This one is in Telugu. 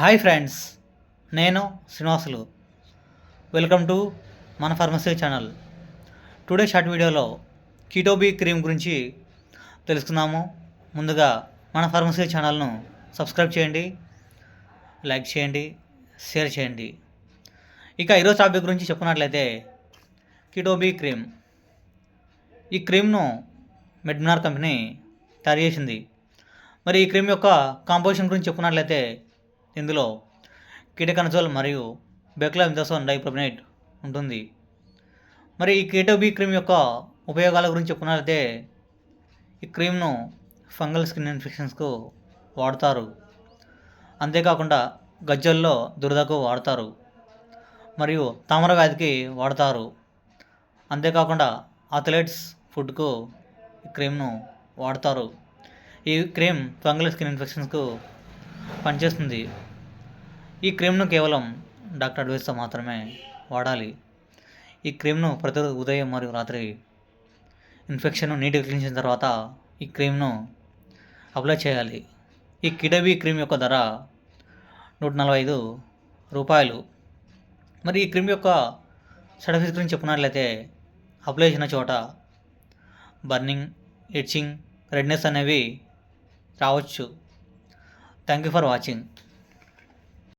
హాయ్ ఫ్రెండ్స్, నేను శ్రీనివాసులు. వెల్కమ్ టు మన ఫార్మసీ ఛానల్. టుడే షార్ట్ వీడియోలో కీటోబీ క్రీమ్ గురించి తెలుసుకుందాము. ముందుగా మన ఫార్మసీ ఛానల్ను సబ్స్క్రైబ్ చేయండి, లైక్ చేయండి, షేర్ చేయండి. ఇక ఈరోజు టాపిక్ గురించి చెప్పుకున్నట్లయితే కీటోబీ క్రీమ్. ఈ క్రీమ్ను మెడ్మినార్ కంపెనీ తయారు చేసింది. మరి ఈ క్రీమ్ యొక్క కాంపోజిషన్ గురించి చెప్పుకున్నట్లయితే ఇందులో కీటకనజోల్ మరియు బెక్లామిథాజోన్ డైప్రోపనేట్ ఉంటుంది. మరి ఈ కీటోబీ క్రీమ్ యొక్క ఉపయోగాల గురించి చెప్పుకున్నట్లయితే ఈ క్రీమ్ను ఫంగల్ స్కిన్ ఇన్ఫెక్షన్స్కు వాడతారు. అంతేకాకుండా గజ్జల్లో దురదకు వాడతారు మరియు తామర వ్యాధికి వాడతారు. అంతేకాకుండా అథ్లెట్స్ ఫుడ్కు ఈ క్రీమ్ను వాడతారు. ఈ క్రీమ్ ఫంగల్ స్కిన్ ఇన్ఫెక్షన్స్కు పనిచేస్తుంది. ఈ క్రీమ్ను కేవలం డాక్టర్ అడ్వైస్తో మాత్రమే వాడాలి. ఈ క్రీమ్ను ప్రతిరోజు ఉదయం మరియు రాత్రి ఇన్ఫెక్షన్ను నీట్గా క్లీన్ చేసిన తర్వాత ఈ క్రీమ్ను అప్లై చేయాలి. ఈ కీటోబీ క్రీమ్ యొక్క ధర ₹145. మరి ఈ క్రీమ్ యొక్క సైడ్ ఎఫెక్ట్స్ గురించి చెప్పుకున్నట్లయితే అప్లై చేసిన చోట బర్నింగ్, ఇచ్చింగ్, రెడ్నెస్ అనేవి రావచ్చు. Thank you for watching.